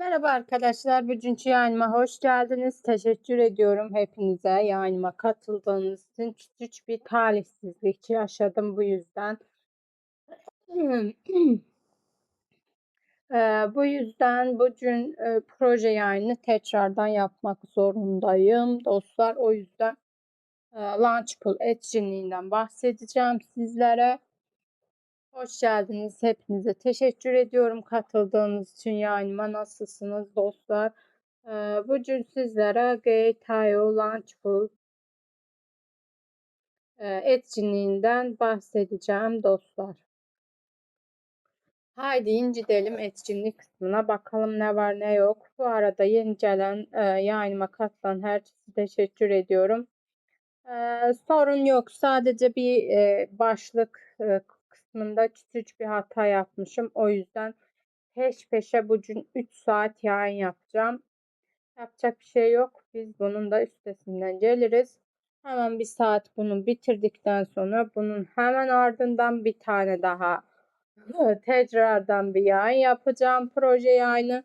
Merhaba arkadaşlar, bugünkü yayınıma hoş geldiniz. Teşekkür ediyorum hepinize yayınıma katıldığınız için. Küçük bir talihsizlik yaşadım bu yüzden. Bu yüzden bugün proje yayını tekrardan yapmak zorundayım dostlar. O yüzden Launchpool etkinliğinden bahsedeceğim sizlere. Hoş geldiniz. Hepinize teşekkür ediyorum katıldığınız için yayınıma. Nasılsınız dostlar? Bugün sizlere Gate.io Launchpool etkinliğinden bahsedeceğim dostlar. Haydi gidelim etkinlik kısmına bakalım ne var ne yok. Bu arada yeni gelen yayınıma katılan herkese teşekkür ediyorum. Sorun yok. Sadece bir başlık kısmında küçük bir hata yapmışım. O yüzden peş peşe bugün 3 saat yayın yapacağım. Yapacak bir şey yok. Biz bunun da üstesinden geliriz. Hemen bir saat bunu bitirdikten sonra bunun hemen ardından bir tane daha tekrardan bir yayın yapacağım. Proje yayını.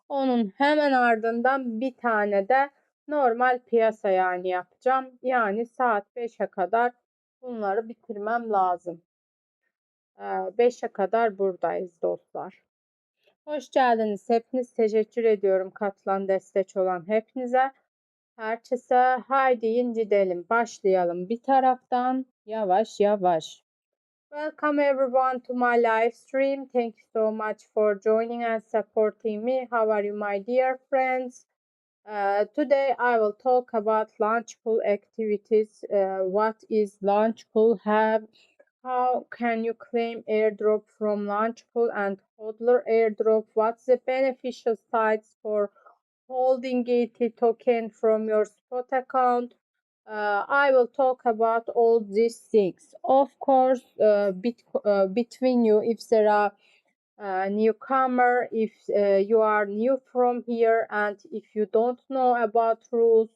Onun hemen ardından bir tane de normal piyasa yayını yapacağım. Yani saat 5'e kadar bunları bitirmem lazım. 5'e kadar buradayız dostlar. Hoş geldiniz. Hepiniz teşekkür ediyorum katılan destek olan hepinize. Herkese haydi gidelim. Başlayalım bir taraftan yavaş yavaş. Welcome everyone to my live stream. Thank you so much for joining and supporting me. How are you, my dear friends? Today I will talk about Launchpool activities. What is Launchpool? How can you claim airdrop from Launchpool and Hodler airdrop? What's the beneficial sides for holding ET token from your spot account? I will talk about all these things. Of course, between you, if there are newcomer, if you are new from here and if you don't know about rules,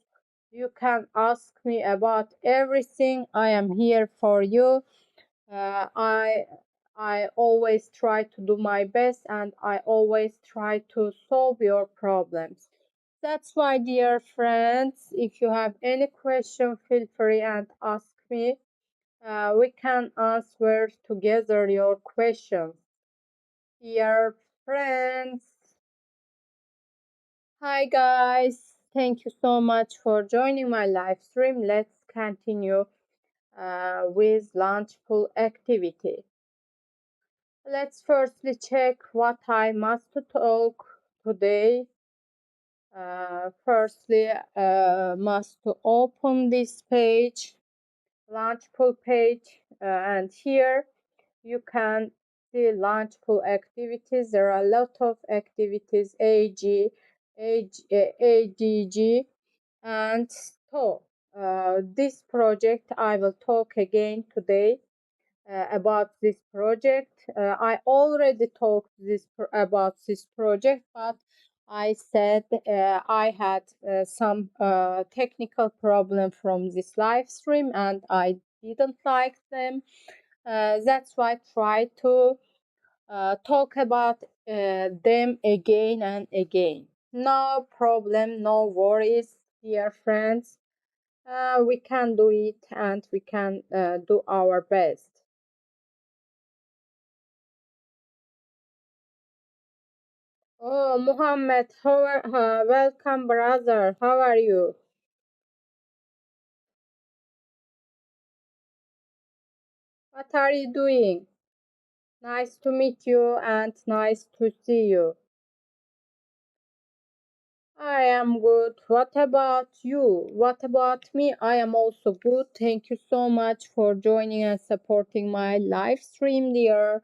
you can ask me about everything. I am here for you. I always try to do my best and I always try to solve your problems. That's why, dear friends, if you have any question, feel free and ask me. We can answer together your questions. Dear friends. Hi guys. Thank you so much for joining my live stream. Let's continue with Launchpool activity. Let's firstly check what I must talk today. Firstly, must open this page, Launchpool page, and here you can see Launchpool activities. There are a lot of activities, AG, AGG, and so this project I will talk again today. About this project. I already talked about this project, but I said I had some technical problem from this live stream and I didn't like them. That's why I try to talk about them again and again. No problem, no worries, dear friends. We can do it and we can do our best. Oh, Muhammad, welcome, brother. How are you? What are you doing? Nice to meet you and nice to see you. I am good. What about you? What about me? I am also good. Thank you so much for joining and supporting my live stream, dear.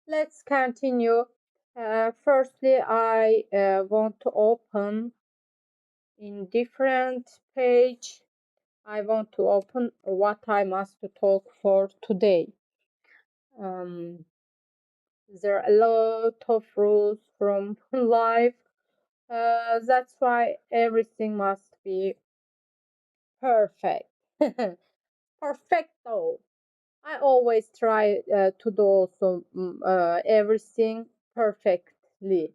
Let's continue. Firstly, I want to open in different page. I want to open what I must talk for today. There are a lot of rules from life. That's why everything must be perfect. Perfecto. I always try to do also everything perfectly.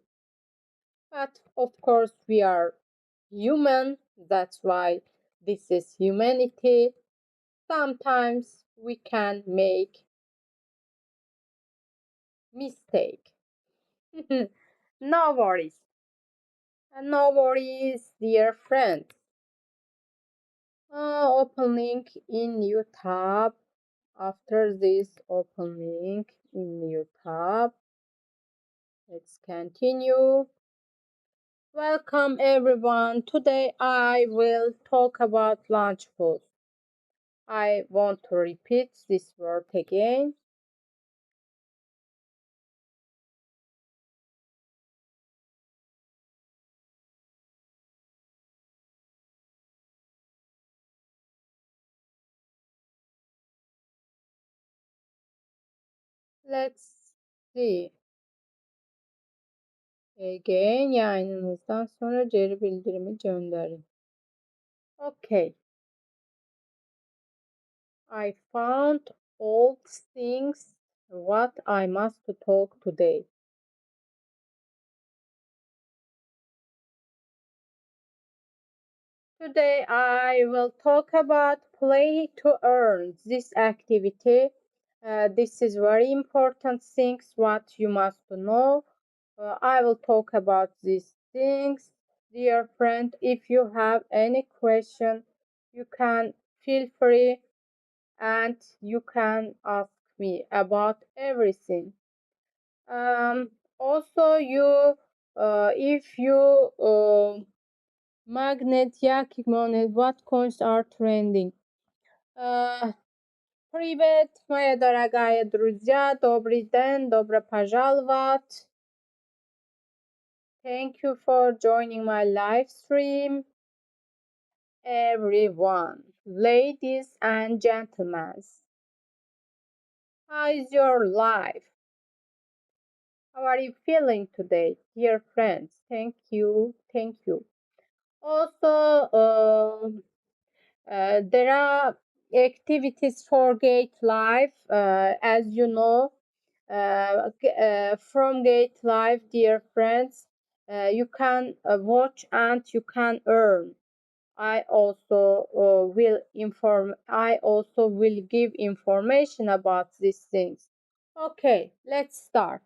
But of course, we are human. That's why this is humanity. Sometimes we can make mistake. No worries. No worries, dear friends. Open link in new tab. After this, open link in new tab. Let's continue. Welcome everyone. Today I will talk about Lunchables. I want to repeat this word again. Let's see. Again yayınınızdan sonra geri bildirimi gönderin. Okay. I found all things what I must talk today. Today I will talk about play to earn this activity. This is very important things what you must know. I will talk about these things. Dear friend, if you have any question, you can feel free and you can ask me about everything. Also, if you magnet, Yakik Monet, what coins are trending? Привет, моя дорогая друзья, добрый день, добро пожаловать. Thank you for joining my live stream, everyone, ladies and gentlemen. How is your life? How are you feeling today, dear friends? Thank you, thank you. Also, there are activities for Gate Live, as you know. From Gate Live, dear friends, you can watch and you can earn. I also will give information about these things. Okay, let's start.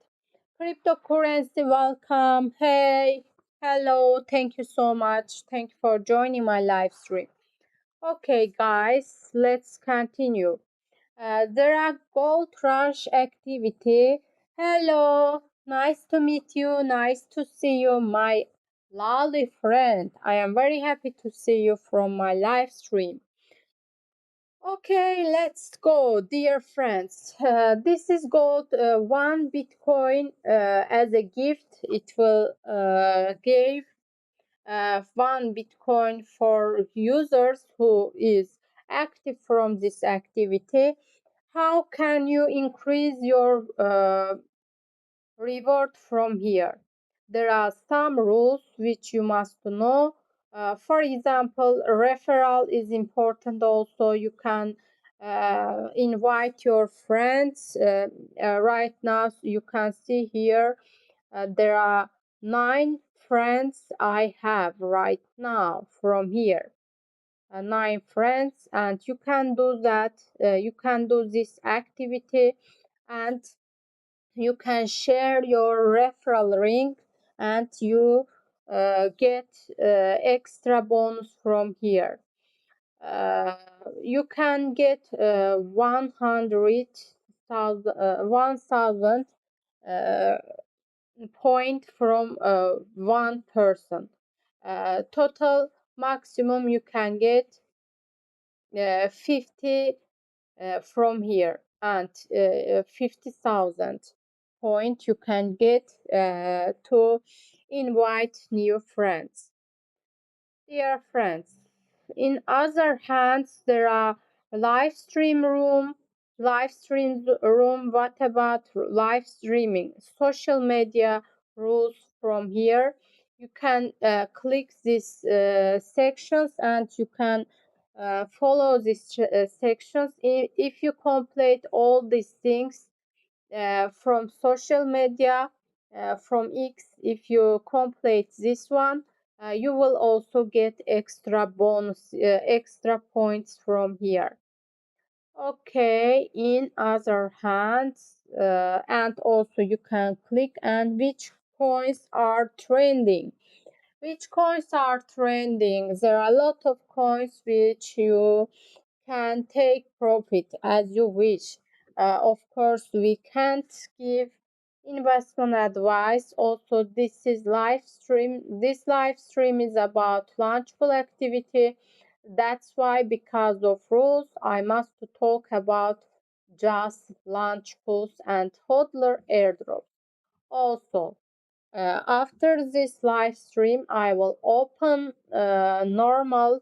Cryptocurrency, welcome. Hey, hello. Thank you so much. Thank you for joining my live stream. Okay, guys, let's continue. There are gold rush activity. Hello, nice to meet you. Nice to see you, my lovely friend. I am very happy to see you from my live stream. Okay, let's go, dear friends. This is gold, one Bitcoin as a gift. It will give one Bitcoin for users who is active from this activity. How can you increase your reward from here? There are some rules which you must know. For example, referral is important also. You can invite your friends. Right now, you can see here there are 9 friends I have right now from here. 9 friends, and you can do that. You can do this activity, and you can share your referral link, and you get extra bonus from here. You can get 1,000 point from one person. Total maximum you can get 50 from here, and 50,000 point you can get to invite new friends. Dear friends, in other hands, there are live stream room. Live stream room. What about live streaming? Social media rules from here. You can click these sections, and you can follow these sections. If you complete all these things from social media, from X. If you complete this one, you will also get extra bonus, extra points from here. Okay, in other hands, and also you can click and which coins are trending. Which coins are trending? There are a lot of coins which you can take profit as you wish. Of course, we can't give investment advice. Also, this is live stream. This live stream is about launchable activity. That's why, because of rules, I must talk about just launchables and hodler airdrops. Also, after this live stream, I will open normal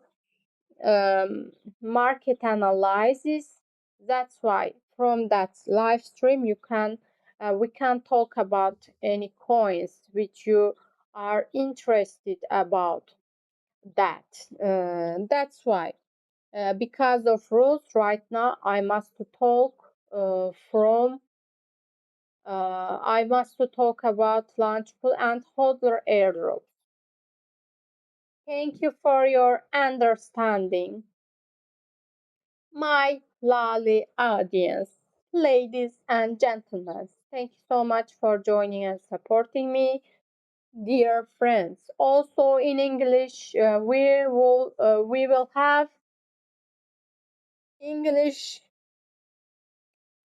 market analysis. That's why from that live stream we can talk about any coins which you are interested about that. That's why because of rules right now I must talk I must talk about launchable and hodler airdrops. Thank you for your understanding. My lovely audience, ladies and gentlemen, thank you so much for joining and supporting me, dear friends. Also in English, we will have English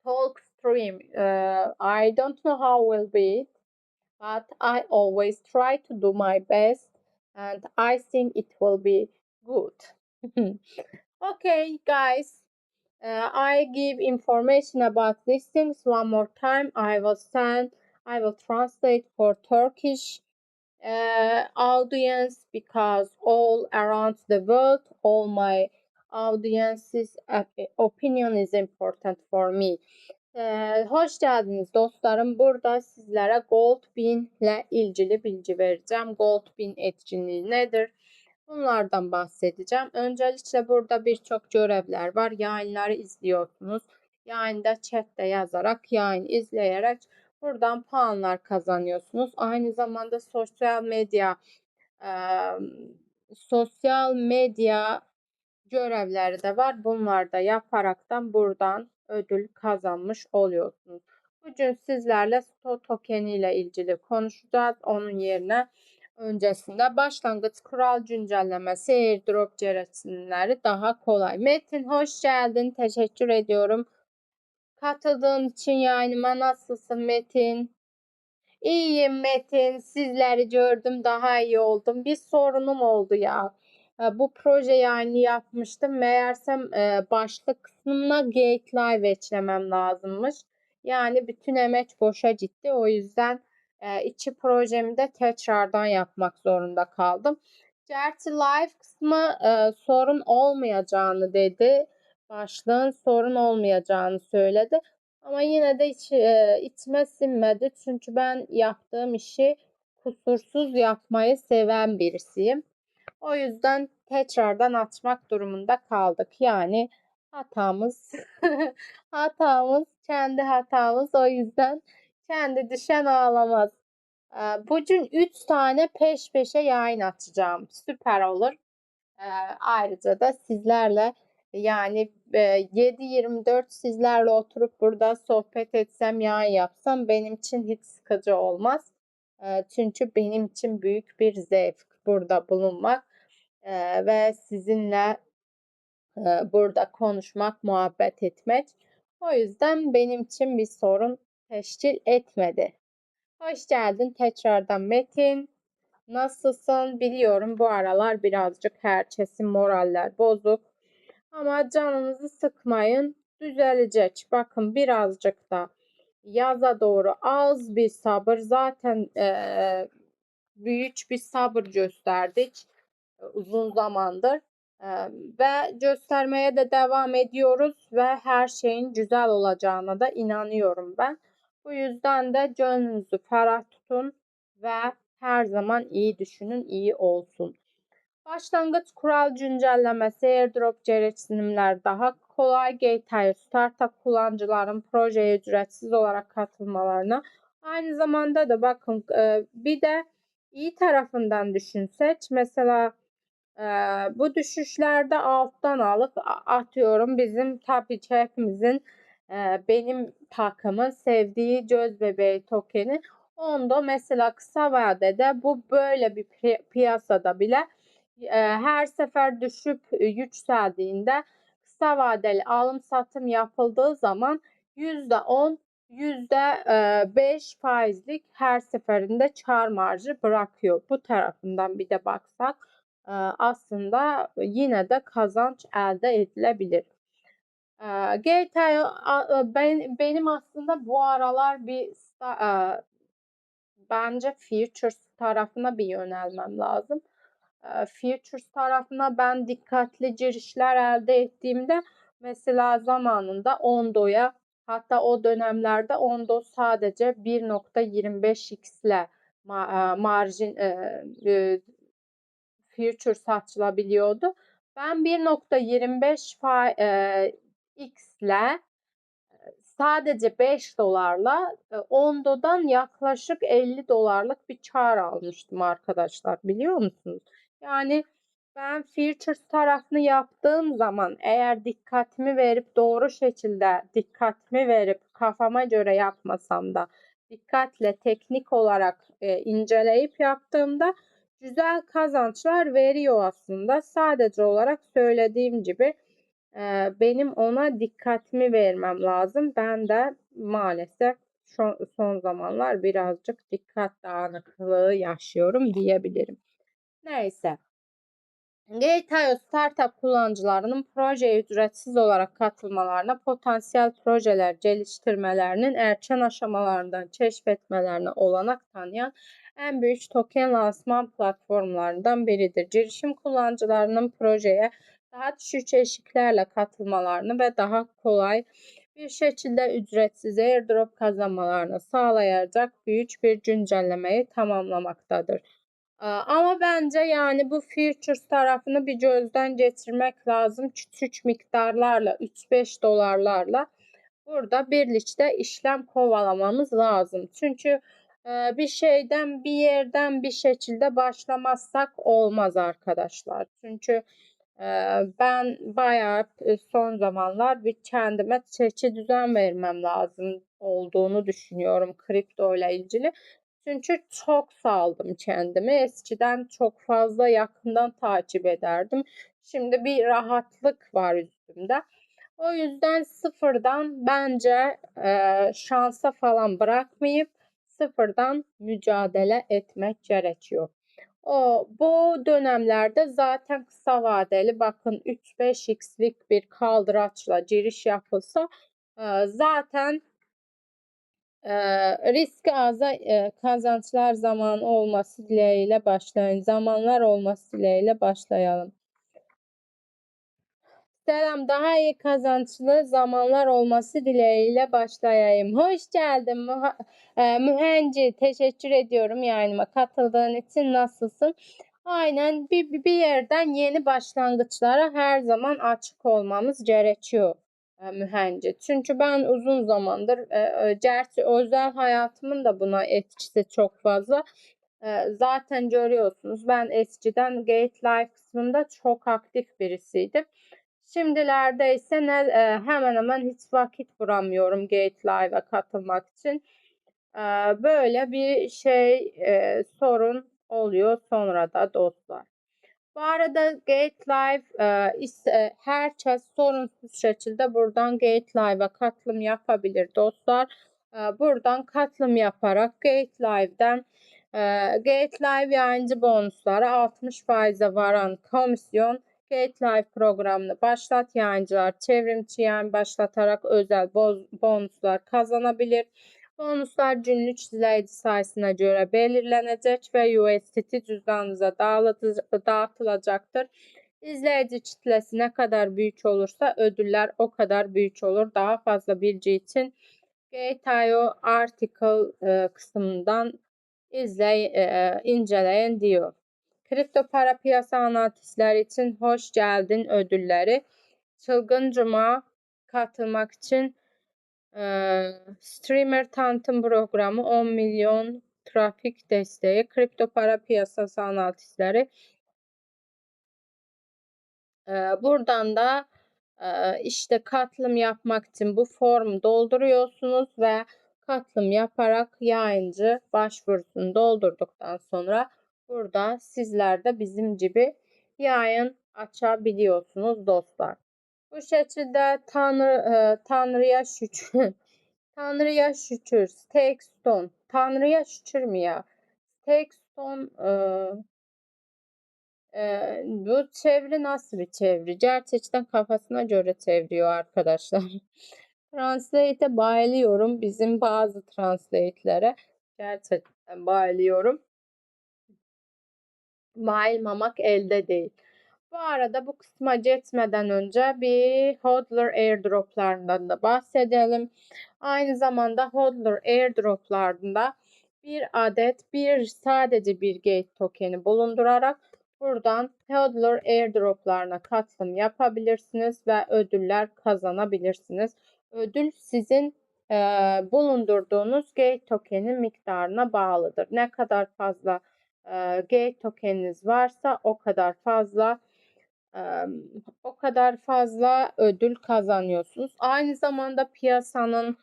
talk stream. I don't know how will be, but I always try to do my best, and I think it will be good. Okay, guys. I give information about these things one more time. I will translate for Turkish audience because all around the world, all my audience's opinion is important for me. Hoş geldiniz dostlarım. Burada sizlere Goldbean ile ilgili bilgi vereceğim. Goldbean etkinliği nedir? Bunlardan bahsedeceğim. Öncelikle burada birçok görevler var. Yayınları izliyorsunuz. Yayında chatte yazarak, yayın izleyerek buradan puanlar kazanıyorsunuz. Aynı zamanda sosyal medya görevleri de var. Bunları da yaparaktan buradan ödül kazanmış oluyorsunuz. Bugün sizlerle STO tokeni ile ilgili konuşacağız. Onun yerine öncesinde başlangıç kural güncellemesi, airdrop gereksinimleri daha kolay. Metin hoş geldin. Teşekkür ediyorum. Katıldığın için yayınıma. Nasılsın Metin? İyiyim Metin. Sizleri gördüm, daha iyi oldum. Bir sorunum oldu ya. Bu proje yani yapmıştım. Meğersem başlık kısmına Gate Live eklemem lazımmış. Yani bütün emek boşa gitti. O yüzden içi projemi de tekrardan yapmak zorunda kaldım. Gerçi live kısmı sorun olmayacağını dedi. Başlığın sorun olmayacağını söyledi. Ama yine de içime sinmedi. Çünkü ben yaptığım işi kusursuz yapmayı seven birisiyim. O yüzden tekrardan açmak durumunda kaldık. Yani hatamız hatamız kendi hatamız. O yüzden kendi düşen ağlamaz. Bugün 3 tane peş peşe yayın açacağım. Süper olur. Ayrıca da sizlerle yani 7-24 sizlerle oturup burada sohbet etsem, yayın yapsam benim için hiç sıkıcı olmaz. Çünkü benim için büyük bir zevk burada bulunmak ve sizinle burada konuşmak, muhabbet etmek. O yüzden benim için bir sorun teşkil etmedi. Hoş geldin tekrardan Metin. Nasılsın? Biliyorum bu aralar birazcık herkesin moraller bozuk. Ama canınızı sıkmayın. Düzelecek. Bakın birazcık da yaza doğru az bir sabır. Zaten büyük bir sabır gösterdik uzun zamandır. Ve göstermeye de devam ediyoruz ve her şeyin güzel olacağına da inanıyorum ben. Bu yüzden de gönlünüzü ferah tutun ve her zaman iyi düşünün, iyi olsun. Başlangıç kural güncellemesi, airdrop gereksinimler daha kolay, Gateway Startup kullanıcıların projeye ücretsiz olarak katılmalarına Aynı zamanda da bakın bir de iyi tarafından düşünsek mesela bu düşüşlerde alttan alıp atıyorum bizim tabii ki hepimizin benim takımın sevdiği göz bebeği tokeni. Onda mesela kısa vadede bu böyle bir piyasada bile her sefer düşüp yükseldiğinde kısa vadeli alım satım yapıldığı zaman %10, %5 faizlik her seferinde kar marjı bırakıyor. Bu tarafından bir de baksak aslında yine de kazanç elde edilebilir. GTA benim aslında bu aralar bir bence futures tarafına bir yönelmem lazım. Futures tarafına ben dikkatli girişler elde ettiğimde mesela zamanında Ondo'ya hatta o dönemlerde Ondo sadece 1.25x ile marjin future satılabiliyordu. Ben 1.25 x ile sadece 5 dolarla Ondo'dan yaklaşık 50 dolarlık bir kar almıştım arkadaşlar. Biliyor musunuz? Yani ben futures tarafını yaptığım zaman eğer dikkatimi verip doğru şekilde dikkatimi verip kafama göre yapmasam da dikkatle teknik olarak inceleyip yaptığımda güzel kazançlar veriyor aslında. Sadece olarak söylediğim gibi benim ona dikkatimi vermem lazım. Ben de maalesef son zamanlar birazcık dikkat dağınıklığı yaşıyorum diyebilirim. Neyse. Gate.io startup kullanıcılarının projeye ücretsiz olarak katılmalarına, potansiyel projeler geliştirmelerinin erken aşamalarından keşfetmelerine olanak tanıyan en büyük token lansman platformlarından biridir. Girişim kullanıcılarının projeye daha düşük eşiklerle katılmalarını ve daha kolay bir şekilde ücretsiz airdrop kazanmalarını sağlayacak büyük bir güncellemeyi tamamlamaktadır. Ama bence yani bu futures tarafını bir gözden geçirmek lazım. Küçük miktarlarla 3-5 dolarlarla burada birlikte işlem kovalamamız lazım. Çünkü bir şeyden bir yerden bir şekilde başlamazsak olmaz arkadaşlar. Çünkü ben bayağı son zamanlar bir kendime çeki düzen vermem lazım olduğunu düşünüyorum kripto ile ilgili. Çünkü çok saldım kendimi. Eskiden çok fazla yakından takip ederdim. Şimdi bir rahatlık var üstümde. O yüzden sıfırdan bence şansa falan bırakmayıp sıfırdan mücadele etmek gerekiyor. Bu dönemlerde zaten kısa vadeli bakın 3-5x'lik bir kaldıraçla giriş yapılsa zaten risk aza kazançlar zamanı olması dileğiyle başlayın. Zamanlar olması dileğiyle başlayalım. Selam, daha iyi kazançlı zamanlar olması dileğiyle başlayayım. Hoş geldin Mühenci. Teşekkür ediyorum yayınıma katıldığın için. Nasılsın? Aynen bir yerden yeni başlangıçlara her zaman açık olmamız gerekiyor Mühenci. Çünkü ben uzun zamandır gerçi özel hayatımın da buna etkisi çok fazla. Zaten görüyorsunuz ben eskiden Gate Life kısmında çok aktif birisiydim. Şimdilerde ise hemen hemen hiç vakit bulamıyorum Gate Live'a katılmak için. Böyle bir sorun oluyor sonra da dostlar. Bu arada Gate Live herkes sorunsuz şekilde buradan Gate Live'a katılım yapabilir dostlar. Buradan katılım yaparak Gate Live'den Gate Live yayıncı bonusları 60%'e varan komisyon Gate Live programını başlat yayıncılar çevrimçi yayın başlatarak özel bonuslar kazanabilir. Bonuslar günlük izleyici sayısına göre belirlenecek ve USDT cüzdanınıza dağıtılacaktır. İzleyici kitlesi ne kadar büyük olursa ödüller o kadar büyük olur. Daha fazla bilgi için Gate.io article kısmından inceleyin diyor. Kripto para piyasa analistleri için hoş geldin ödülleri. Çılgın Cuma katılmak için Streamer tanıtım programı 10 milyon trafik desteği, kripto para piyasası analistleri. Buradan da işte katılım yapmak için bu formu dolduruyorsunuz ve katılım yaparak yayıncı başvurusunu doldurduktan sonra burada sizler de bizim gibi yayın açabiliyorsunuz dostlar. Bu şekilde Tanrı'ya şükür. Tanrı'ya şükür. Stake Tanrı'ya şükür mü ya? Stake bu çeviri nasıl bir çeviri? Gerçekten kafasına göre çeviriyor arkadaşlar. Translate'e bayılıyorum. Bizim bazı translate'lere gerçekten bayılıyorum. Bayılmamak elde değil. Bu arada bu kısma geçmeden önce bir hodler airdroplarından da bahsedelim. Aynı zamanda hodler airdroplarında sadece bir gate tokeni bulundurarak buradan hodler airdroplarına katılım yapabilirsiniz ve ödüller kazanabilirsiniz. Ödül sizin bulundurduğunuz gate tokenin miktarına bağlıdır. Ne kadar fazla gate tokeniniz varsa o kadar fazla ödül kazanıyorsunuz. Aynı zamanda piyasanın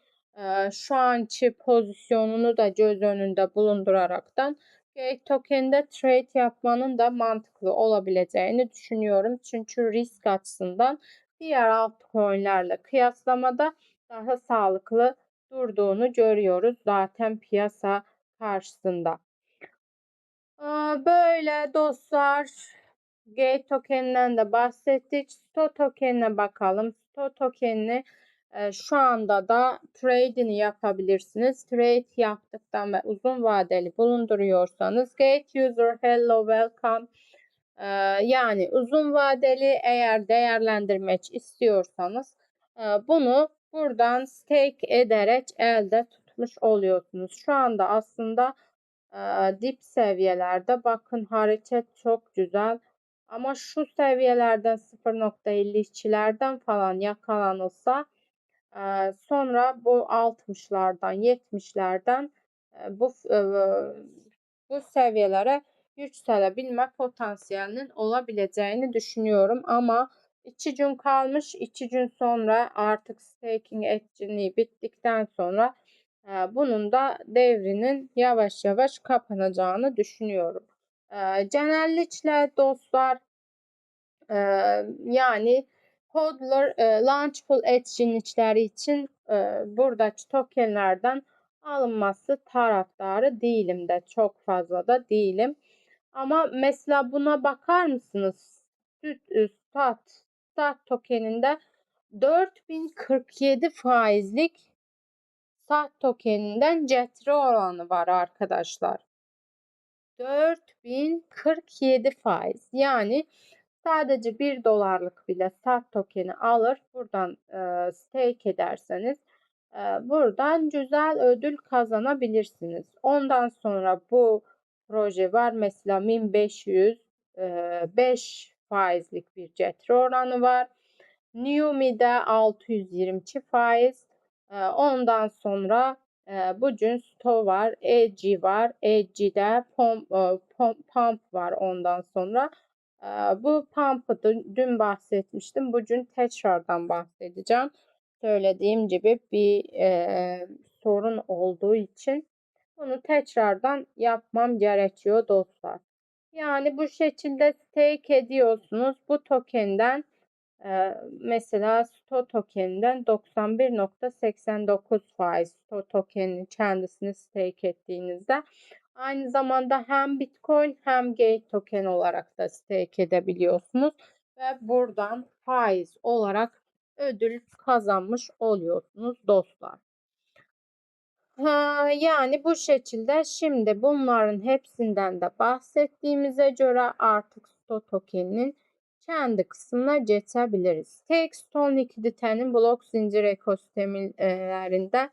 şu anki pozisyonunu da göz önünde bulunduraraktan gate token'de trade yapmanın da mantıklı olabileceğini düşünüyorum. Çünkü risk açısından diğer altcoin'lerle kıyaslamada daha sağlıklı durduğunu görüyoruz zaten piyasa karşısında. Böyle dostlar, Gate tokeninden de bahsettik. Sto tokenine bakalım. Sto tokenini şu anda da trade'ini yapabilirsiniz. Trade yaptıktan ve uzun vadeli bulunduruyorsanız Gate user hello welcome, yani uzun vadeli eğer değerlendirmek istiyorsanız bunu buradan stake ederek elde tutmuş oluyorsunuz. Şu anda aslında dip seviyelerde bakın hareket çok güzel. Ama şu seviyelerden 0.52'lerden falan yakalanılsa sonra bu 60'lardan 70'lerden bu seviyelere yükselebilme potansiyelinin olabileceğini düşünüyorum. Ama 2 gün kalmış. 2 gün sonra artık staking etkinliği bittikten sonra bunun da devrinin yavaş yavaş kapanacağını düşünüyorum. Genellikle dostlar yani hodler launchpool etkinlikleri için buradaki tokenlerden alınması taraftarı değilim de çok fazla da değilim. Ama mesela buna bakar mısınız? SAT tokeninde 4047 faizlik SAT tokeninden getiri oranı var arkadaşlar. 4047 faiz. Yani sadece 1 dolarlık bile SAT tokeni alır. Buradan stake ederseniz buradan güzel ödül kazanabilirsiniz. Ondan sonra bu proje var. Mesela 1500 5 faizlik bir getiri oranı var. Neumi'de 622 faiz. Ondan sonra bugün Sto var, Edge var. Edge'de Pump var ondan sonra. Bu Pump'ı dün bahsetmiştim. Bugün tekrardan bahsedeceğim. Söylediğim gibi bir sorun olduğu için bunu tekrardan yapmam gerekiyor dostlar. Yani bu şekilde stake ediyorsunuz. Bu tokenden mesela Sto tokeninden 91.89 faiz Sto tokeninin kendisini stake ettiğinizde aynı zamanda hem Bitcoin hem Gate token olarak da stake edebiliyorsunuz ve buradan faiz olarak ödül kazanmış oluyorsunuz dostlar. Yani bu şekilde şimdi bunların hepsinden de bahsettiğimize göre artık Sto tokeninin kendi kısmına geçebiliriz. Stone likiditenin blok zincir ekosistemlerinde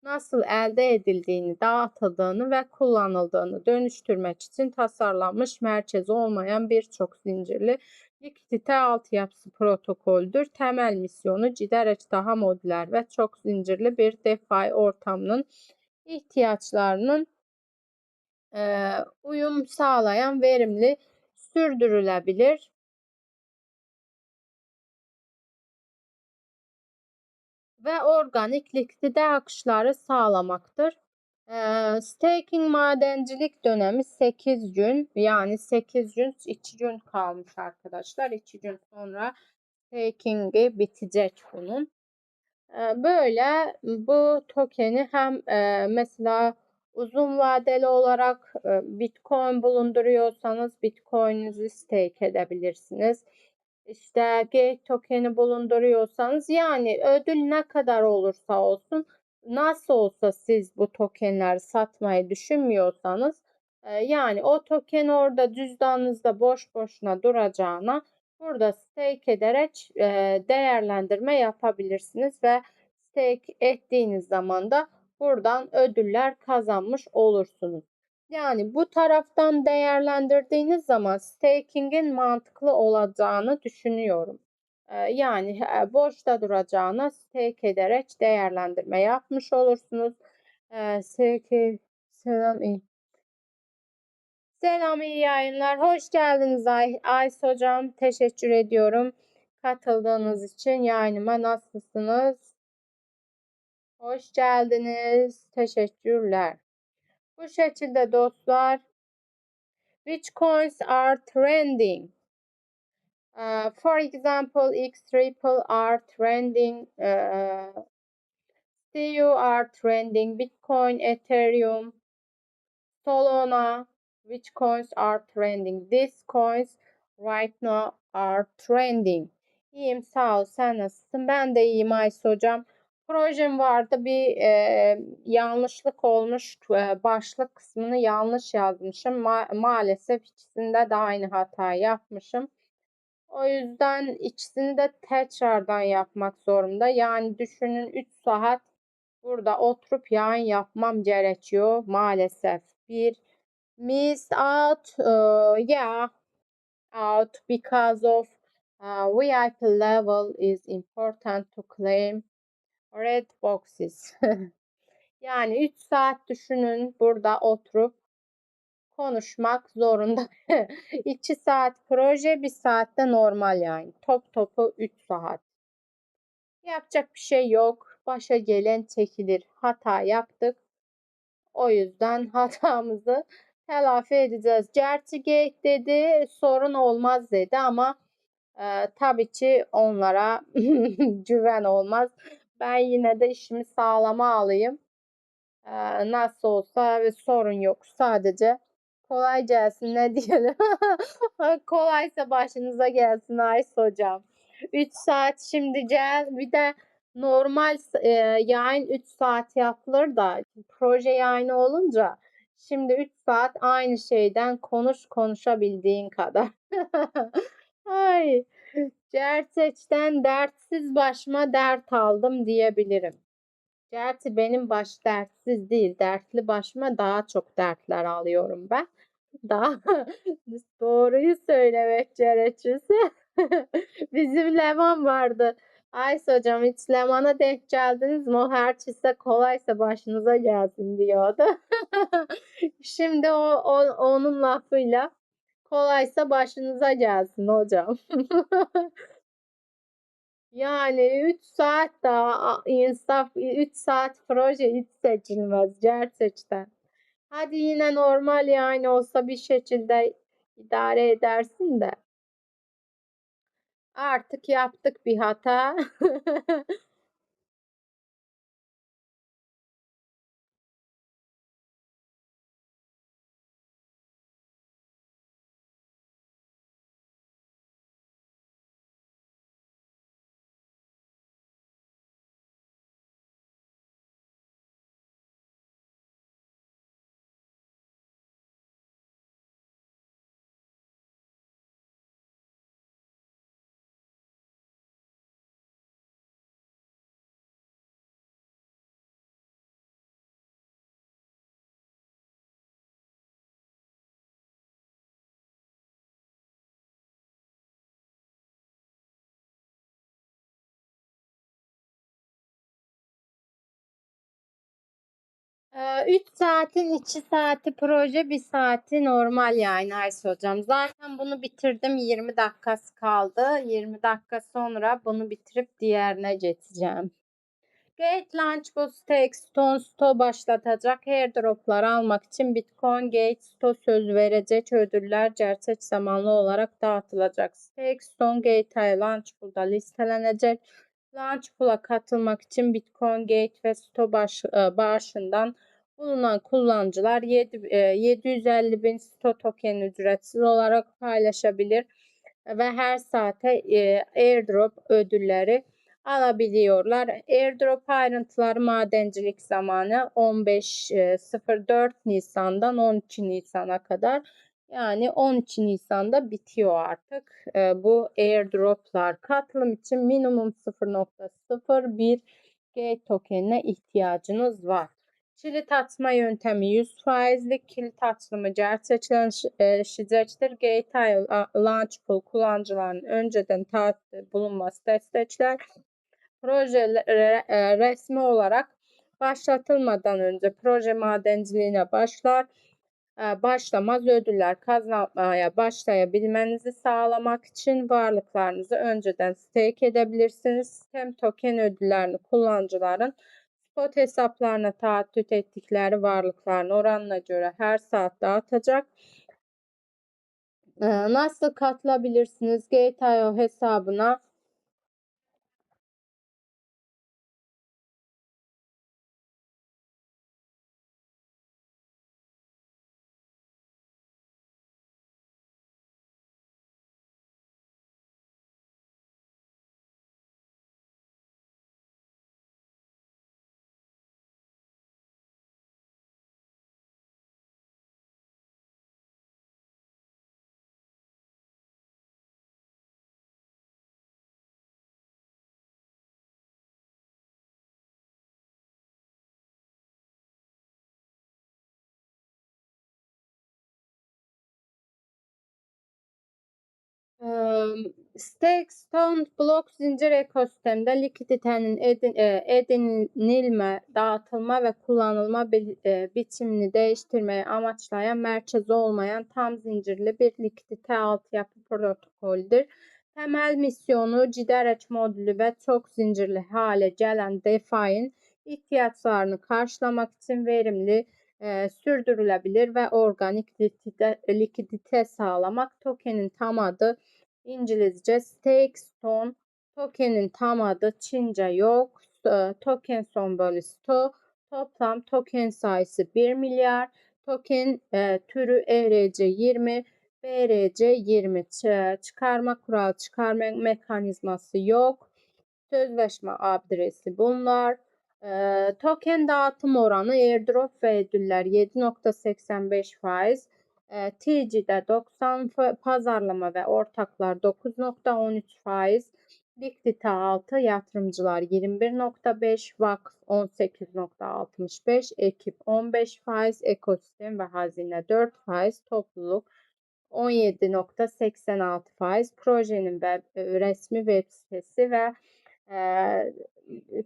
nasıl elde edildiğini, dağıtıldığını ve kullanıldığını dönüştürmek için tasarlanmış merkezi olmayan birçok zincirli Liquidite altyapısı protokoldür. Temel misyonu giderek daha modüler ve çok zincirli bir DeFi ortamının ihtiyaçlarının uyum sağlayan verimli, sürdürülebilir ve organik likidite akışları sağlamaktır. Staking madencilik dönemi 8 gün, yani 8 gün 2 gün kalmış arkadaşlar. 2 gün sonra staking'i bitecek bunun. Böyle bu token'i hem mesela uzun vadeli olarak Bitcoin bulunduruyorsanız Bitcoin'inizi stake edebilirsiniz. İşte Gate token'i bulunduruyorsanız, yani ödül ne kadar olursa olsun, nasıl olsa siz bu tokenleri satmayı düşünmüyorsanız, yani o token orada cüzdanınızda boş boşuna duracağına burada stake ederek değerlendirme yapabilirsiniz ve stake ettiğiniz zaman da buradan ödüller kazanmış olursunuz. Yani bu taraftan değerlendirdiğiniz zaman staking'in mantıklı olacağını düşünüyorum. Yani boşta duracağına stake ederek değerlendirme yapmış olursunuz. Selam, iyi. Selam, iyi yayınlar. Hoş geldiniz Ays hocam. Teşekkür ediyorum katıldığınız için yayınıma. Nasılsınız? Hoş geldiniz. Teşekkürler. Bu şekilde dostlar. Which coins are trending? For example, X Ripple are trending. CU are trending. Bitcoin, Ethereum, Solana. Which coins are trending? These coins right now are trending. İyiyim, sağ ol. Sen nasılsın? Ben de iyiyim Ayşe hocam. Projem vardı, bir yanlışlık olmuş. Başlık kısmını yanlış yazmışım. Maalesef ikisinde de aynı hatayı yapmışım. O yüzden ikisini de tekrardan yapmak zorunda. Yani düşünün, 3 saat burada oturup yayın yapmam gerekiyor maalesef. Bir miss out, yeah, out because of VIP level is important to claim red boxes. Yani 3 saat düşünün, burada oturup konuşmak zorunda. 2 saat proje, 1 saatte normal yani. Top topu 3 saat. Yapacak bir şey yok. Başa gelen çekilir. Hata yaptık. O yüzden hatamızı telafi edeceğiz. Gerçi Gate dedi sorun olmaz dedi ama tabii ki onlara güven olmaz. Ben yine de işimi sağlama alayım. Nasıl olsa ve sorun yok. Sadece kolay gelsin, ne diyelim. Kolaysa başınıza gelsin Ays hocam. 3 saat şimdi gel. Bir de normal yayın 3 saat yapılır da proje yayını olunca şimdi 3 saat aynı şeyden konuşabildiğin kadar. Ay, gerçekten dertsiz başıma dert aldım diyebilirim. Gerçi benim baş dertsiz değil, dertli başıma daha çok dertler alıyorum ben. Daha doğruyu söylemek gerekirse bizim Leman vardı. Ayşe hocam, hiç Leman'a denk geldiniz mi? O her çizse kolaysa başınıza gelsin diyordu. Şimdi onun lafıyla kolaysa başınıza gelsin hocam. Yani 3 saat daha insaf, 3 saat proje hiç seçilmez gerçekten. Hadi yine normal yani olsa bir şekilde idare edersin de. Artık yaptık bir hata. 3 saatin 2 saati proje, 1 saati normal yani Ayşe hocam. Zaten bunu bitirdim. 20 dakikası kaldı. 20 dakika sonra bunu bitirip diğerine geçeceğim. Gate Launchpool Stake Stone Sto başlatacak. Airdroplar almak için Bitcoin Gate Sto söz verecek. Ödüller gerçek zamanlı olarak dağıtılacak. Stake Stone Gate Launchpool'da listelenecek. Launchpool'a katılmak için Bitcoin Gate ve Sto bağışından bulunan kullanıcılar 750.000 Sto token ücretsiz olarak paylaşabilir ve her saate airdrop ödülleri alabiliyorlar. Airdrop ayrıntıları madencilik zamanı 15.04 Nisan'dan 12 Nisan'a kadar. Yani 12 Nisan'da bitiyor artık bu airdroplar. Katılım için minimum 0.01 G tokenine ihtiyacınız var. Kilit açma yöntemi 100%'lik kilit açılımı gerçekleşecektir. Gateway Launchpool kullanıcıların önceden takipte bulunması destekler. Proje resmi olarak başlatılmadan önce proje madenciliğine başlamaz ödüller kazanmaya başlayabilmenizi sağlamak için varlıklarınızı önceden stake edebilirsiniz. Sistem token ödüllerini kullanıcıların spot hesaplarına taahhüt ettikleri varlıkların oranına göre her saat dağıtacak. Nasıl katılabilirsiniz? Gate.io hesabına Stakestone blok zincir ekosistemde likiditenin edinilme, dağıtılma ve kullanılma biçimini değiştirmeyi amaçlayan merkezi olmayan tam zincirli bir likidite altyapı protokolüdür. Temel misyonu giderek modülü ve çok zincirli hale gelen DeFi'nin ihtiyaçlarını karşılamak için verimli, sürdürülebilir ve organik likidite sağlamak. Tokenin tam adı İngilizce Stakestone, tokenin tam adı Çince yok, token sembolü STO, toplam token sayısı 1 milyar, token türü ERC20, BRC20, çıkarma kuralı, çıkarma mekanizması yok, sözleşme adresi bunlar. Token dağıtım oranı airdrop ve ödüller 7.85%, TG'de 90, pazarlama ve ortaklar 9.13%, likidite 6, yatırımcılar 21.5, vakıf 18.65, ekip 15%, ekosistem ve hazine 4%, topluluk 17.86%. Projenin resmi web sitesi ve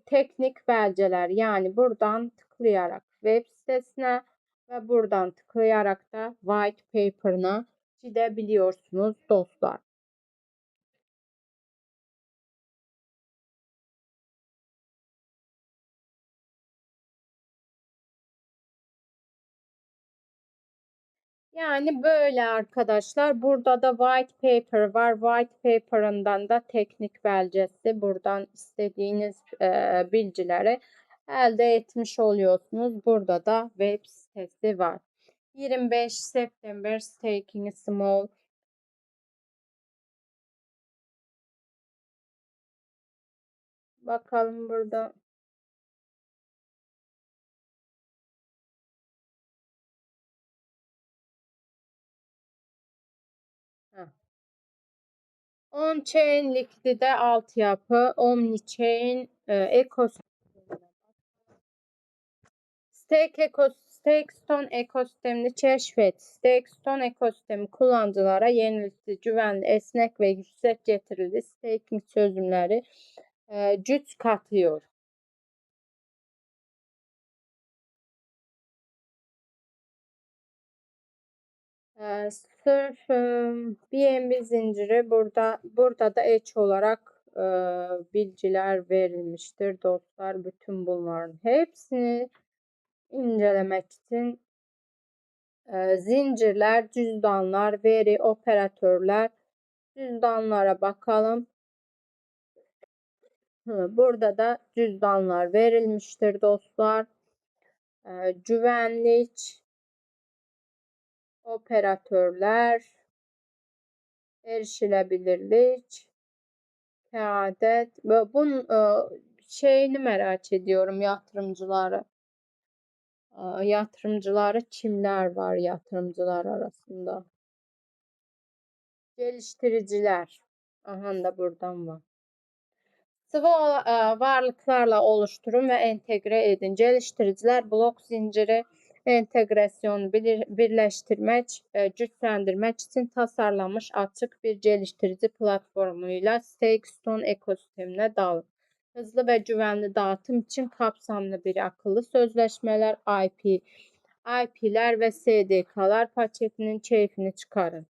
teknik belgeler, yani buradan tıklayarak web sitesine ve buradan tıklayarak da white paper'ına gidebiliyorsunuz dostlar. Yani böyle arkadaşlar. Burada da white paper var. White paper'ından da teknik belgesi. Buradan istediğiniz bilgileri elde etmiş oluyorsunuz. Burada da web sitesi var. 25 September Staking Small. Bakalım burada. Heh. On-chain likidite altyapı, omni-chain ekosistem. Stakestone ekosistemini keşfet. Stakestone ekosistemi kullanıcılara yenilikçi, güvenli, esnek ve yüksek getirili staking çözümleri güç katıyor. Sırf BNB zinciri burada da ek olarak bilgiler verilmiştir dostlar. Bütün bunların hepsini incelemek için zincirler, cüzdanlar, veri, operatörler, cüzdanlara bakalım. Burada da cüzdanlar verilmiştir dostlar. Güvenlik, operatörler, erişilebilirlik, kağıdet. Bunun şeyini merak ediyorum yatırımcıları. Yatırımcıları kimler var yatırımcılar arasında? Geliştiriciler. Aha da buradan var. Sıvı varlıklarla oluşturun ve entegre edin. Geliştiriciler blok zinciri entegrasyonu birleştirmek, güçlendirmek için tasarlanmış açık bir geliştirici platformuyla Stakestone ekosistemine dalın. Hızlı ve güvenli dağıtım için kapsamlı bir akıllı sözleşmeler, IP'ler ve SDK'lar paketinin keyfini çıkarın.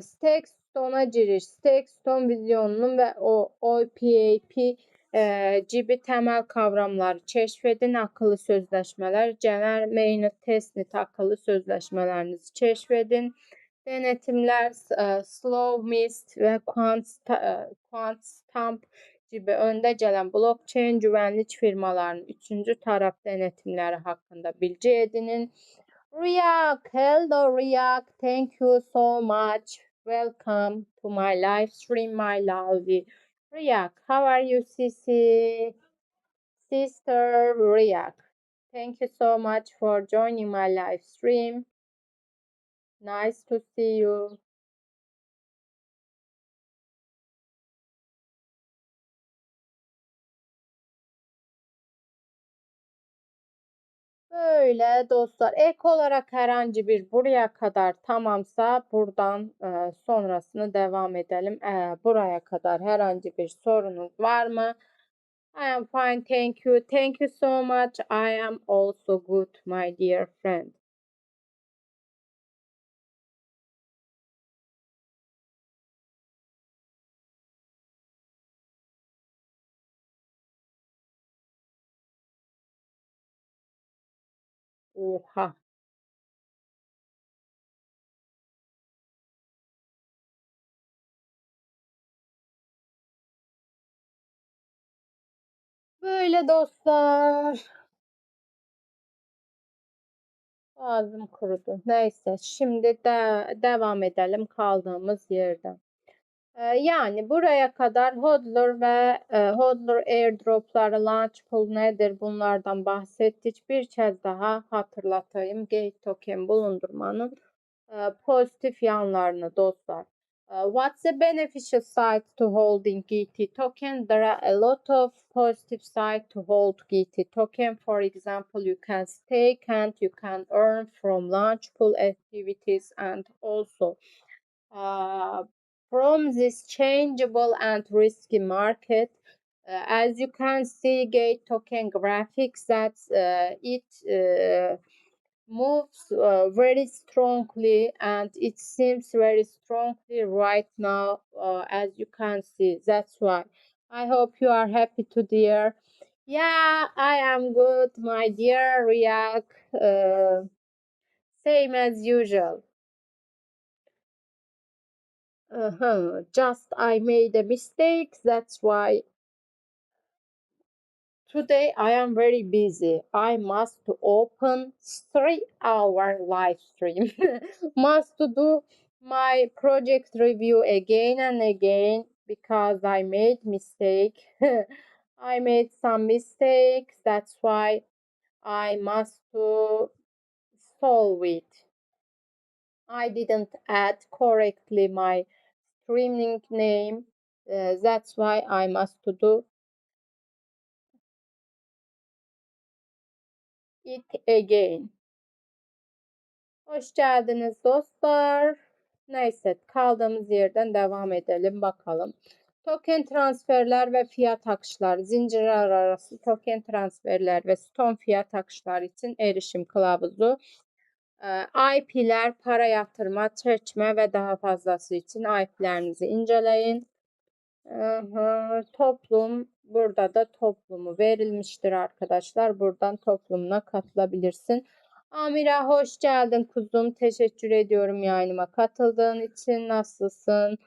Stakestone'a giriş, Stakestone vizyonunun ve OPAP gibi temel kavramları keşfedin. Akıllı sözleşmeler, genel mainnet testnet akıllı sözleşmelerinizi keşfedin. Denetimler, Slow Mist ve Quantstamp gibi önde gelen blockchain güvenlik firmalarının üçüncü taraf denetimleri hakkında bilgi edinin. Riyak, hello Riyak, thank you so much. Welcome to my live stream, my lovely Riyak. How are you, Sisi? Sister Riyak. Thank you so much for joining my live stream. Nice to see you. Böyle dostlar, ek olarak herhangi bir buraya kadar tamamsa buradan sonrasını devam edelim. Buraya kadar herhangi bir sorunuz var mı? I am fine, thank you. Thank you so much. I am also good, my dear friend. Oha. Böyle dostlar. Ağzım kurudu. Neyse, şimdi de devam edelim kaldığımız yerden. Yani buraya kadar hodler ve hodler airdropları, launchpool nedir bunlardan bahsettik. Bir kez daha hatırlatayım. Gate token bulundurmanın pozitif yanlarını dostlar. What's the beneficial side to holding GT token? There are a lot of positive side to hold GT token. For example, you can stake and you can earn from launchpool activities and also from this changeable and risky market. As you can see, Gate token graphics that it moves very strongly and it seems very strongly right now, as you can see. That's why I hope you are happy to dear. Yeah, I am good, my dear Riyak. Same as usual. Just I made a mistake. That's why today I am very busy. I must open 3-hour live stream. Must do my project review again and again because I made mistake. I made some mistakes. That's why I must to solve it. I didn't add correctly my streaming name. That's why I must to do it again. Hoş geldiniz dostlar. Neyse kaldığımız yerden devam edelim bakalım. Token transferler ve fiyat akışları, zincirler arası token transferler ve stone fiyat akışları için erişim kılavuzu. IP'ler, para yatırma, çekme ve daha fazlası için IP'lerinizi inceleyin. Toplum, burada da toplumu verilmiştir arkadaşlar. Buradan toplumuna katılabilirsin. Amira hoş geldin kuzum. Teşekkür ediyorum yayınıma katıldığın için. Nasılsın?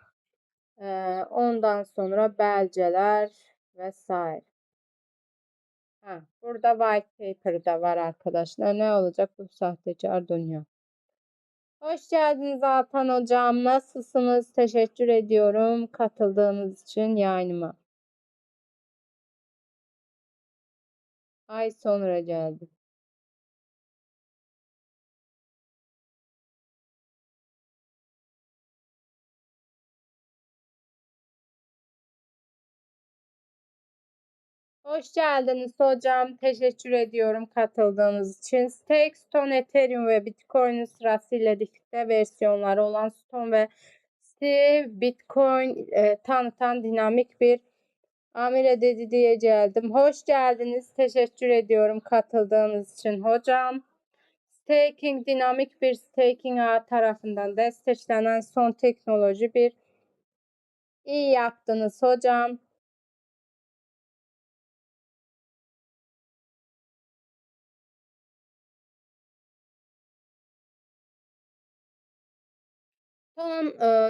Ondan sonra belgeler vesaire. Burada white paper da var arkadaşlar. Ne olacak bu sahtekar dünya? Hoş geldiniz Altan hocam. Nasılsınız? Teşekkür ediyorum katıldığınız için yayınıma. Ay sonra geldi. Hoş geldiniz hocam. Teşekkür ediyorum katıldığınız için. Stake, Stone, Ethereum ve Bitcoin'in sırasıyla birlikte versiyonları olan Stone ve Steve Bitcoin tanıtan dinamik bir amire dedi diye geldim. Hoş geldiniz. Teşekkür ediyorum katıldığınız için hocam. Staking dinamik bir staking ağı tarafından desteklenen son teknoloji bir iyi yaptınız hocam.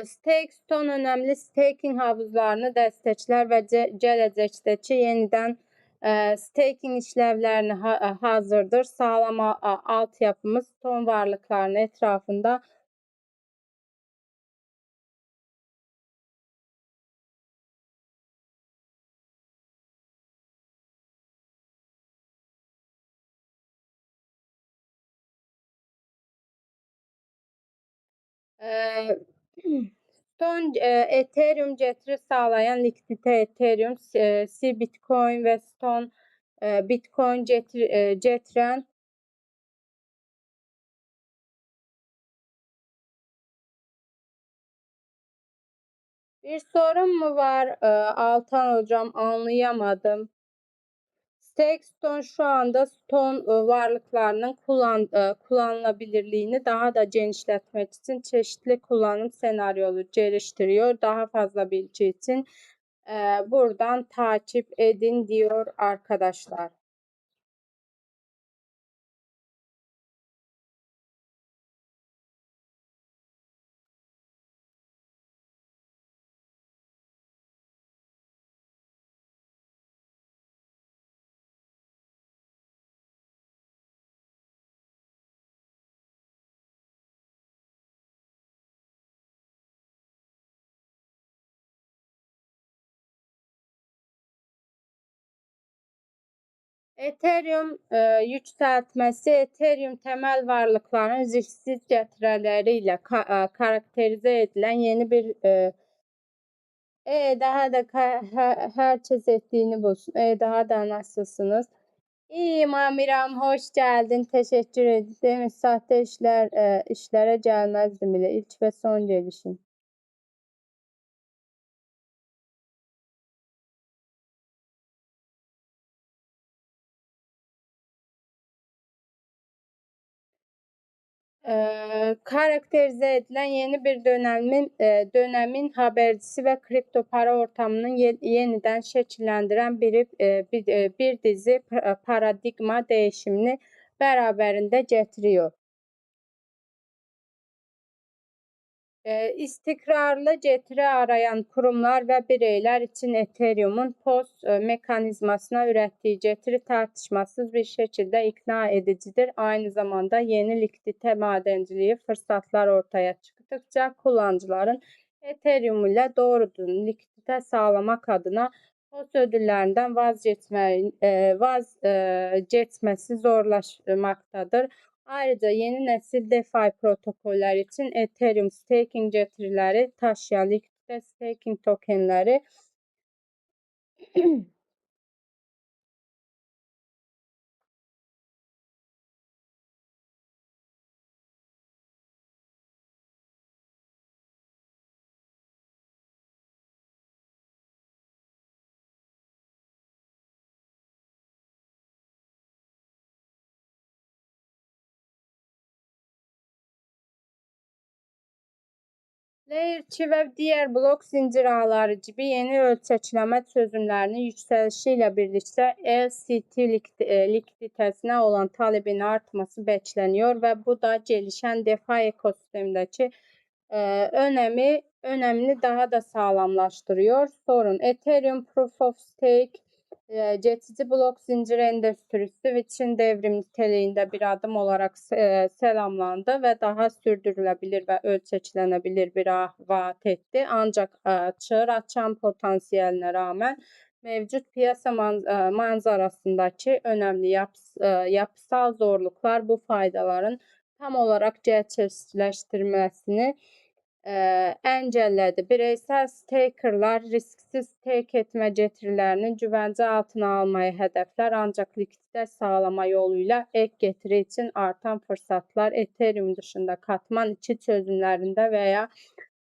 Stake önemli staking havuzlarını destekler ve gelecekteki yeniden staking işlevlerini hazırdır. Sağlam altyapımız Stone varlıklarının etrafında e, Stone Ethereum getiri sağlayan likidite Ethereum, Bitcoin ve Stone Bitcoin getiren bir sorun mu var Altan hocam anlayamadım. Stone şu anda Stone varlıklarının kullanılabilirliğini daha da genişletmek için çeşitli kullanım senaryoları geliştiriyor. Daha fazla bilgi için buradan takip edin diyor arkadaşlar. Ethereum yükseltmesi Ethereum temel varlıkların risksiz getirileriyle karakterize edilen yeni bir daha da herkes ettiğini bulsun. Daha da nasılsınız? İyiyim Amiram, hoş geldin. Teşekkür ederim. Sahte işlere gelmezdim bile. İlk ve son gelişim. Karakterize edilen yeni bir dönemin habercisi ve kripto para ortamının yeniden şekillendiren bir dizi paradigma değişimini beraberinde getiriyor. İstikrarlı getiri arayan kurumlar ve bireyler için Ethereum'un POS mekanizmasına ürettiği getiri tartışmasız bir şekilde ikna edicidir. Aynı zamanda yeni likidite madenciliği fırsatlar ortaya çıktıkça kullanıcıların Ethereum ile doğrudan likidite sağlamak adına POS ödüllerinden vazgeçmesi zorlaşmaktadır. Ayrıca yeni nesil DeFi protokoller için Ethereum staking getirileri taşıyan likidite staking tokenleri Layer 2 ve diğer blok zincir ağları gibi yeni ölçekleme çözümlerinin yükselişiyle birlikte LCT likiditesine olan talebin artması bekleniyor ve bu da gelişen DeFi ekosistemindeki önemini daha da sağlamlaştırıyor. Sorun Ethereum Proof of Stake geçici blok zinciri endüstrisi için devrim niteliğinde bir adım olarak selamlandı ve daha sürdürülebilir ve ölçeklenebilir bir vaat etti. Ancak çığır açan potansiyeline rağmen mevcut piyasa manzarasındaki önemli yapısal zorluklar bu faydaların tam olarak gerçekleştirmesini engellədi. Bireysel stakerlar risksiz stake etmə getirilərinin güvence altına almayı hedefler ancak likidite sağlama yoluyla ek getiri için artan fırsatlar Ethereum dışında katman içi çözümlerinde veya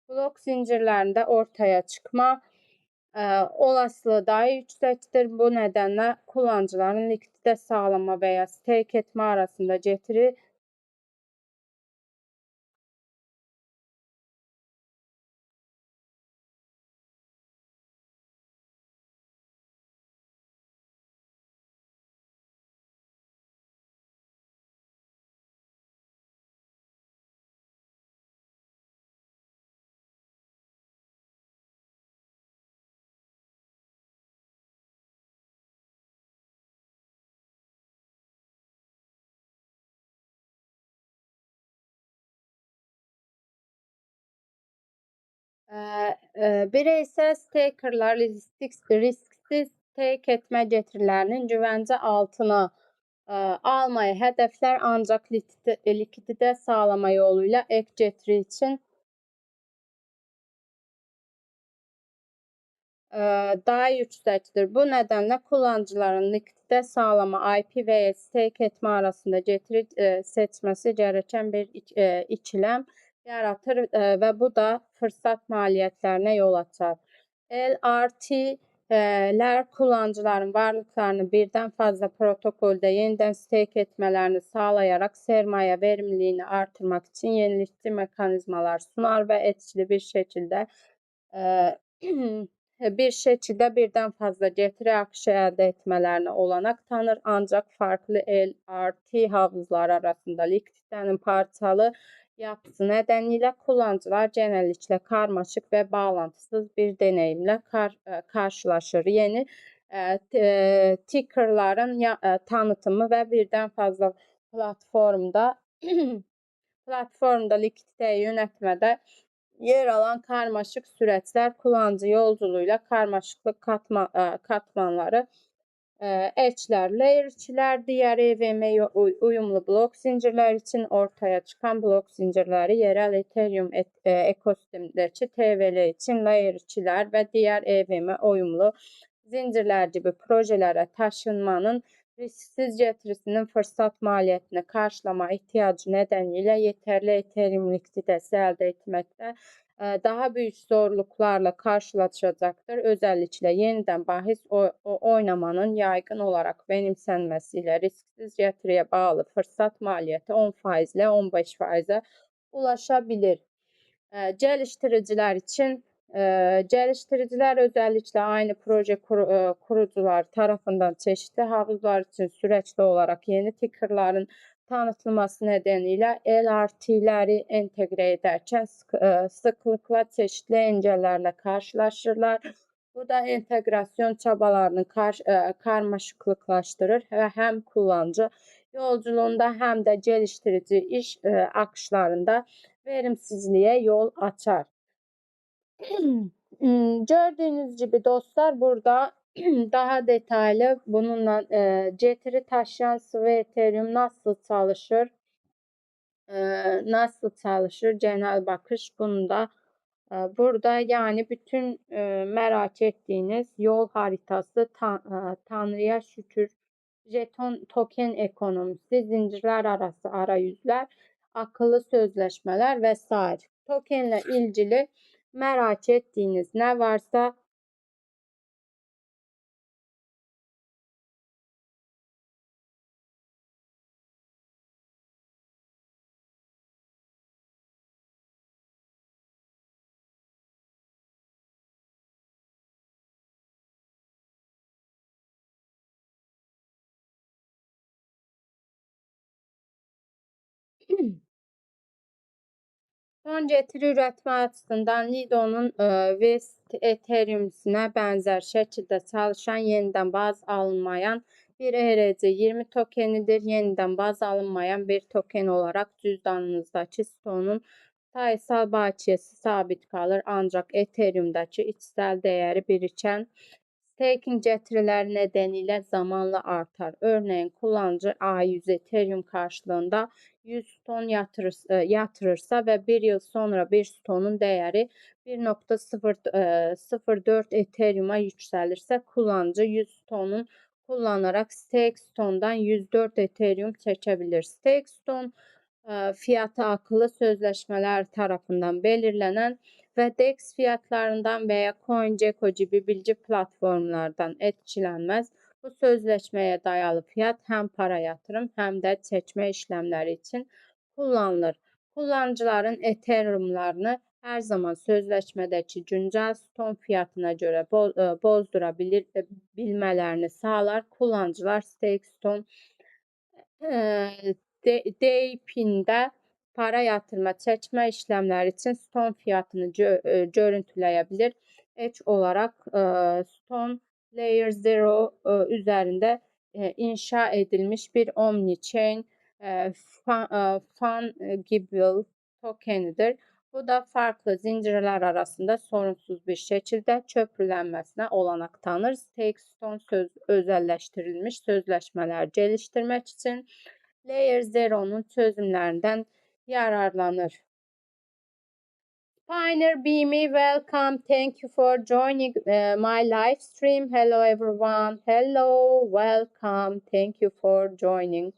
blok zincirlerinde ortaya çıkma olasılığı daha yüksektir. Bu nedenle kullanıcıların likidite sağlama veya stake etme arasında getiri bireysel stakerlar risksiz stake etme getirilerinin güvence altına almayı hedefler ancak likidite sağlama yoluyla ek getiri için daha yüksektir. Bu nedenle kullanıcıların likidite sağlama IP ve stake etme arasında getiri seçmesi gereken bir ikilem yaratır ve bu da fırsat maliyetlerine yol açar. LRT'ler kullanıcıların varlıklarını birden fazla protokolde yeniden stake etmelerini sağlayarak sermaye verimliliğini artırmak için yenilikçi mekanizmalar sunar ve etkili bir şekilde bir şekilde birden fazla getiri akışı elde etmelerine olanak tanır. Ancak farklı LRT havuzları arasında likiditenin parçalı yapısı nedeniyle kullanıcılar genellikle karmaşık ve bağlantısız bir deneyimle karşılaşır. Yeni tickerların tanıtımı ve birden fazla platformda likiditeyi yönetmede yer alan karmaşık süreçler kullanıcı yolculuğuyla karmaşıklık katmanları etçiler, layer 2'ler, diğer EVM uyumlu blok zincirler için ortaya çıkan blok zincirleri yerel Ethereum ekosistemindeki TVL için layer 2'ler ve diğer EVM uyumlu zincirler gibi projelere taşınmanın risksiz getirisinin fırsat maliyetini karşılama ihtiyacı nedeniyle yeterli Ethereum likiditesi elde etmekte daha büyük zorluklarla karşılaşacaktır. Özellikle yeniden bahis oynamanın yaygın olarak benimsenmesiyle risksiz getiriye bağlı fırsat maliyeti 10% ile 15%'e ulaşabilir. Geliştiriciler için geliştiriciler özellikle aynı proje kurucular tarafından çeşitli havuzlar için süreçli olarak yeni tickerların tanıtılması nedeniyle LRT'leri entegre ederken sıklıkla çeşitli engellerle karşılaşırlar. Bu da entegrasyon çabalarını karmaşıklıklaştırır ve hem kullanıcı yolculuğunda hem de geliştirici iş akışlarında verimsizliğe yol açar. Gördüğünüz gibi dostlar burada daha detaylı bununla getiri taşıyan sıvı Ethereum nasıl çalışır genel bakış bunda burada yani bütün merak ettiğiniz yol haritası Tanrı'ya şükür jeton token ekonomisi zincirler arası arayüzler akıllı sözleşmeler vesaire tokenle ilgili merak ettiğiniz ne varsa Son getiri üretmə açısından Lido'nun West Ethereum'sine benzer şekilde çalışan yeniden baz alınmayan bir ERC20 tokenidir. Yeniden baz alınmayan bir token olarak cüzdanınızdaki stonun sayısal bakiyesi sabit kalır. Ancak Ethereum'daki içsel değeri biriken staking getirileri nedeniyle zamanla artar. Örneğin kullanıcı A100 Ethereum karşılığında 100 ston yatırırsa ve bir yıl sonra bir stonun değeri 1.004 Ethereum'a yükselirse kullanıcı 100 stonun kullanarak stake stondan 104 Ethereum çekebilir. Stake ston fiyatı akıllı sözleşmeler tarafından belirlenen ve DEX fiyatlarından veya CoinGecko gibi bilgi platformlardan etkilenmez. Bu sözleşmeye dayalı fiyat hem para yatırım hem de seçme işlemleri için kullanılır. Kullanıcıların Ethereum'larını her zaman sözleşmedeki güncel ston fiyatına göre bozdurabilmelerini sağlar. Kullanıcılar stake ston DApp'inde para yatırma, çəkmə işlemleri için ston fiyatını görüntüleyebilir. Ek olarak ston Layer 0 üzerinde inşa edilmiş bir Omnichain Fungible tokenidir. Bu da farklı zincirler arasında sorunsuz bir şekilde köprülenmesine olanak tanır. Stakestone özelleştirilmiş sözleşmeler geliştirmek için Layer 0'nun çözümlerinden yararlanır. Pioneer Beamy, welcome. Thank you for joining my live stream. Hello everyone. Hello, welcome. Thank you for joining.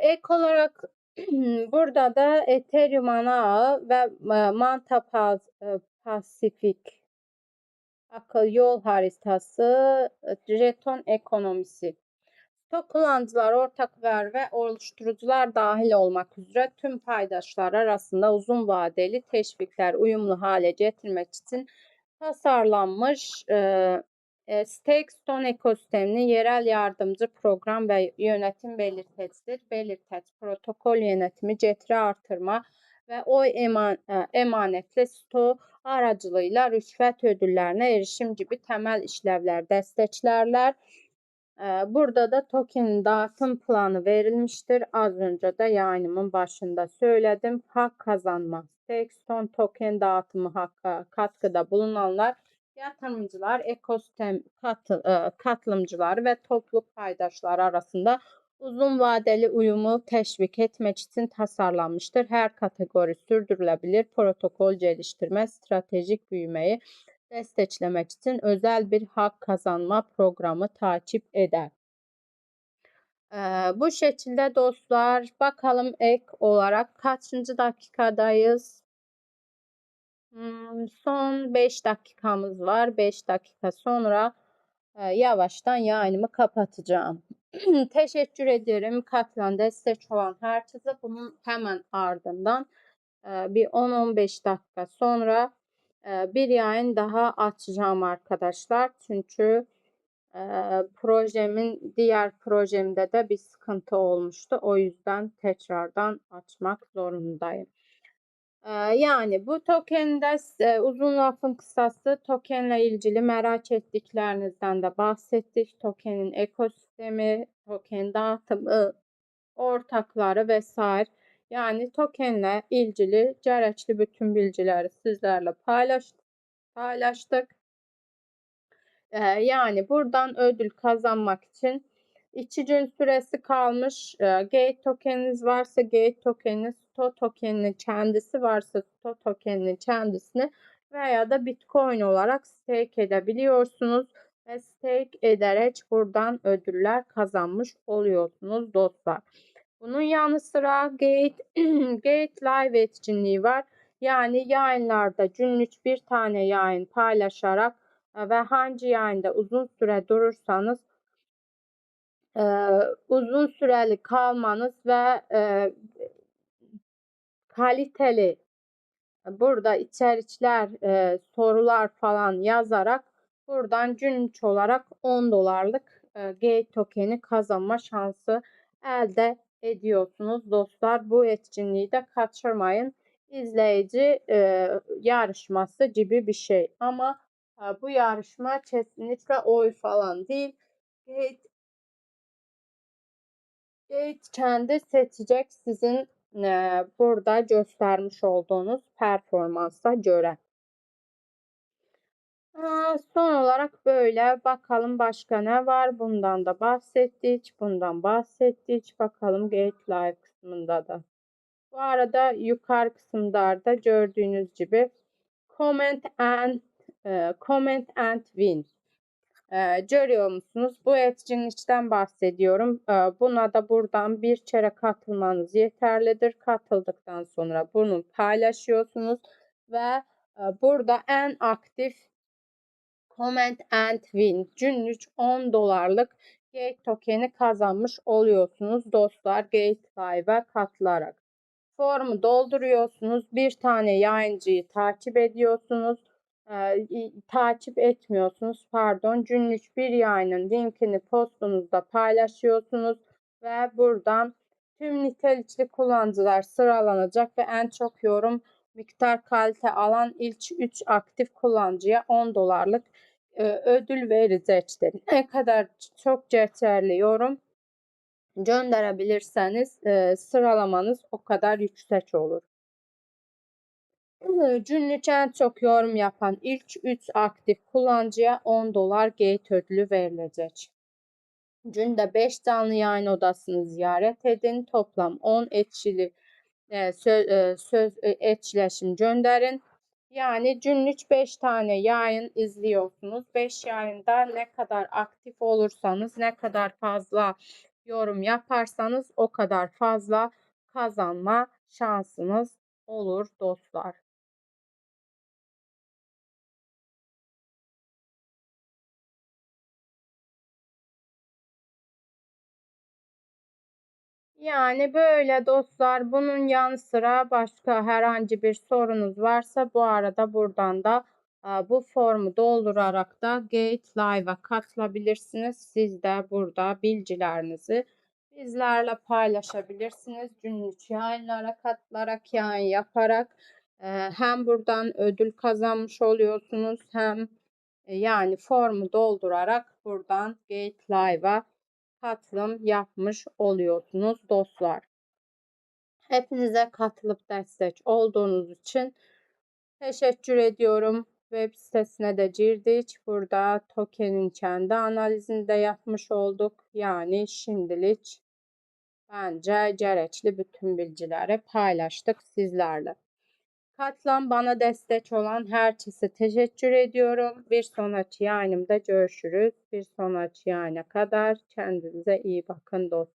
Ek olarak burada da Ethereum ana ağı ve Manta Pacific akıl yol haritası, jeton ekonomisi. Stok kullanıcılar, ortaklar ve oluşturucular dahil olmak üzere tüm paydaşlar arasında uzun vadeli teşvikler uyumlu hale getirmek için tasarlanmış Stakestone ekosisteminin yerel yardımcı program ve yönetim belirtecidir. Belirteç, protokol yönetimi, getiri artırma ve oy emanetli sto aracılığıyla rüşvet ödüllerine erişim gibi temel işlevler desteklerler. Burada da tokenin dağıtım planı verilmiştir. Az önce de yayınımın başında söyledim. Hak kazanma. Stakestone token dağıtımı katkıda bulunanlar, yatırımcılar, ekosistem katılımcıları ve topluluk paydaşları arasında uzun vadeli uyumu teşvik etmek için tasarlanmıştır. Her kategori sürdürülebilir protokol geliştirme, stratejik büyümeyi desteklemek için özel bir hak kazanma programı takip eder. Bu şekilde dostlar, bakalım ek olarak kaçıncı dakikadayız? Son 5 dakikamız var. 5 dakika sonra yavaştan yayınımı kapatacağım. Teşekkür ederim katılan, destek olan herkese. Bunun hemen ardından bir 10-15 dakika sonra bir yayın daha açacağım arkadaşlar. Çünkü Diğer projemde de bir sıkıntı olmuştu. O yüzden tekrardan açmak zorundayım. Yani bu tokende uzun lafın kısası tokenle ilgili merak ettiklerinizden de bahsettik. Tokenin ekosistemi, token dağıtımı, ortakları vesaire. Yani tokenle ilgili gerekli bütün bilgileri sizlerle paylaştık. Yani buradan ödül kazanmak için 2 gün süresi kalmış. Gate tokeniniz varsa Gate tokenini, STO tokeninin kendisi varsa STO tokeninin kendisini veya da Bitcoin olarak stake edebiliyorsunuz. Ve stake ederek buradan ödüller kazanmış oluyorsunuz dostlar. Bunun yanı sıra Gate Live etkinliği var. Yani yayınlarda günlük bir tane yayın paylaşarak ve hangi yayında uzun süre durursanız uzun süreli kalmanız ve kaliteli burada içerikler, sorular falan yazarak buradan günlük olarak $10'lık Gate tokeni kazanma şansı elde ediyorsunuz dostlar. Bu etkinliği de kaçırmayın. İzleyici yarışması gibi bir şey. Ama bu yarışma kesinlikle oy falan değil. Gate kendi seçecek sizin burada göstermiş olduğunuz performansa göre. Son olarak böyle bakalım başka ne var? Bundan da bahsettik. Bundan bahsettik. Bakalım Gate Live kısmında da. Bu arada yukarı kısımlarda gördüğünüz gibi comment and win. Görüyor musunuz? Bu etkinlikten bahsediyorum. Buna da buradan bir kere katılmanız yeterlidir. Katıldıktan sonra bunu paylaşıyorsunuz ve burada en aktif Comment and Win günlük $10'lık Gate tokeni kazanmış oluyorsunuz dostlar Gate Live'a katılarak. Formu dolduruyorsunuz. Bir tane yayıncıyı takip ediyorsunuz. Takip etmiyorsunuz. Pardon. Günlük bir yayının linkini postunuzda paylaşıyorsunuz. Ve buradan tüm nitelikli kullanıcılar sıralanacak ve en çok yorum miktar kalite alan ilk 3 aktif kullanıcıya $10'lık ödül verecektir. Ne kadar çok geçerli yorum gönderebilirseniz sıralamanız o kadar yüksek olur. Günlük en çok yorum yapan ilk 3 aktif kullanıcıya $10 Gate ödülü verilecek. Günde 5 canlı yayın odasını ziyaret edin. Toplam 10 etkili etkileşim gönderin. Yani günlük 5 tane yayın izliyorsunuz. 5 yayında ne kadar aktif olursanız, ne kadar fazla yorum yaparsanız o kadar fazla kazanma şansınız olur dostlar. Yani böyle dostlar. Bunun yanı sıra başka herhangi bir sorunuz varsa bu arada buradan da bu formu doldurarak da Gate Live'a katılabilirsiniz. Siz de burada bilgilerinizi bizlerle paylaşabilirsiniz. Günlük yayınlara katılarak yayın yaparak hem buradan ödül kazanmış oluyorsunuz hem yani formu doldurarak buradan Gate Live'a katılım yapmış oluyorsunuz dostlar. Hepinize katılıp destek olduğunuz için teşekkür ediyorum. Web sitesine de girdik. Burada tokenin kendi analizini de yapmış olduk. Yani şimdilik bence gerekli bütün bilgileri paylaştık sizlerle. Katılan bana destek olan herkese teşekkür ediyorum. Bir sonraki yayınımda görüşürüz. Bir sonraki yayına kadar kendinize iyi bakın dostlar.